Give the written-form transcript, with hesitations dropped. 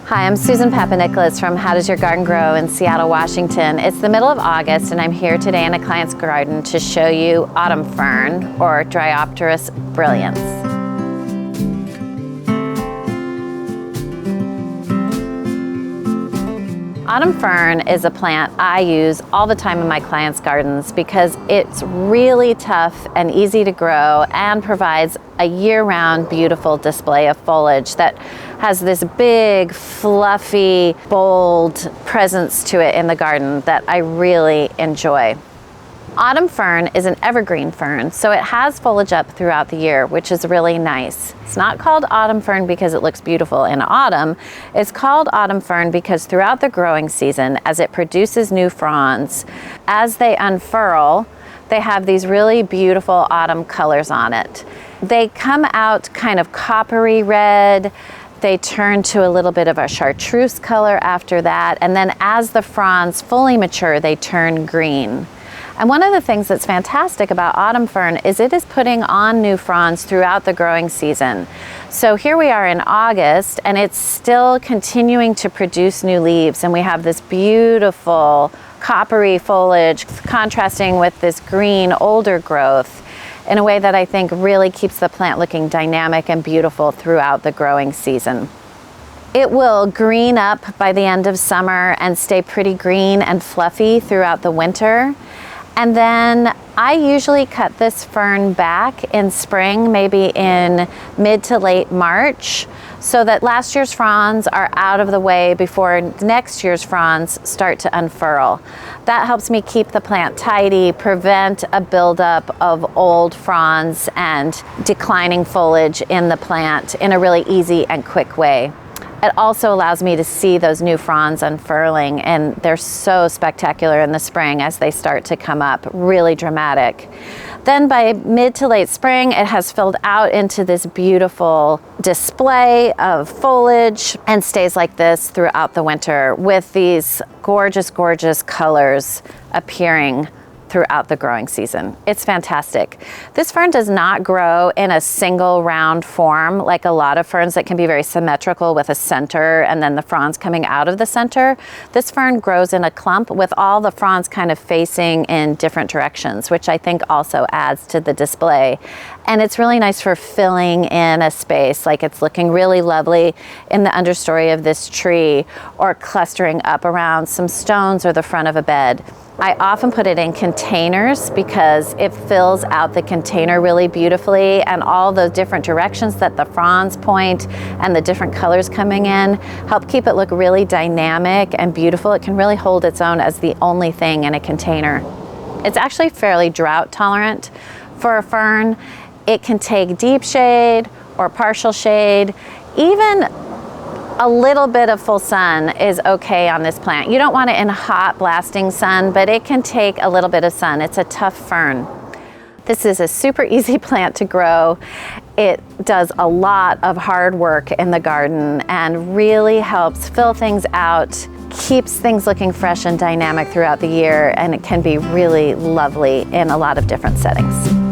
Hi, I'm Susan Papanicholas from How Does Your Garden Grow in Seattle, Washington. It's the middle of August and I'm here today in a client's garden to show you autumn fern, or Dryopteris brilliance. Autumn fern is a plant I use all the time in my clients' gardens because it's really tough and easy to grow and provides a year-round beautiful display of foliage that has this big, fluffy, bold presence to it in the garden that I really enjoy. Autumn fern is an evergreen fern, so it has foliage up throughout the year, which is really nice. It's not called autumn fern because it looks beautiful in autumn. It's called autumn fern because throughout the growing season, as it produces new fronds, as they unfurl, they have these really beautiful autumn colors on it. They come out kind of coppery red. They turn to a little bit of a chartreuse color after that, and then as the fronds fully mature, they turn green. And one of the things that's fantastic about autumn fern is it is putting on new fronds throughout the growing season. So here we are in August and it's still continuing to produce new leaves, and we have this beautiful coppery foliage contrasting with this green older growth in a way that I think really keeps the plant looking dynamic and beautiful throughout the growing season. It will green up by the end of summer and stay pretty green and fluffy throughout the winter. And then I usually cut this fern back in spring, maybe in mid to late March, so that last year's fronds are out of the way before next year's fronds start to unfurl. That helps me keep the plant tidy, prevent a buildup of old fronds and declining foliage in the plant in a really easy and quick way. It also allows me to see those new fronds unfurling, and they're so spectacular in the spring as they start to come up, really dramatic. Then by mid to late spring, it has filled out into this beautiful display of foliage and stays like this throughout the winter with these gorgeous, gorgeous colors appearing throughout the growing season. It's fantastic. This fern does not grow in a single round form like a lot of ferns that can be very symmetrical with a center and then the fronds coming out of the center. This fern grows in a clump with all the fronds kind of facing in different directions, which I think also adds to the display. And it's really nice for filling in a space, like it's looking really lovely in the understory of this tree or clustering up around some stones or the front of a bed. I often put it in containers because it fills out the container really beautifully, and all the different directions that the fronds point and the different colors coming in help keep it look really dynamic and beautiful. It can really hold its own as the only thing in a container. It's actually fairly drought tolerant for a fern. It can take deep shade or partial shade. Even a little bit of full sun is okay on this plant. You don't want it in hot, blasting sun, but it can take a little bit of sun. It's a tough fern. This is a super easy plant to grow. It does a lot of hard work in the garden and really helps fill things out, keeps things looking fresh and dynamic throughout the year, and it can be really lovely in a lot of different settings.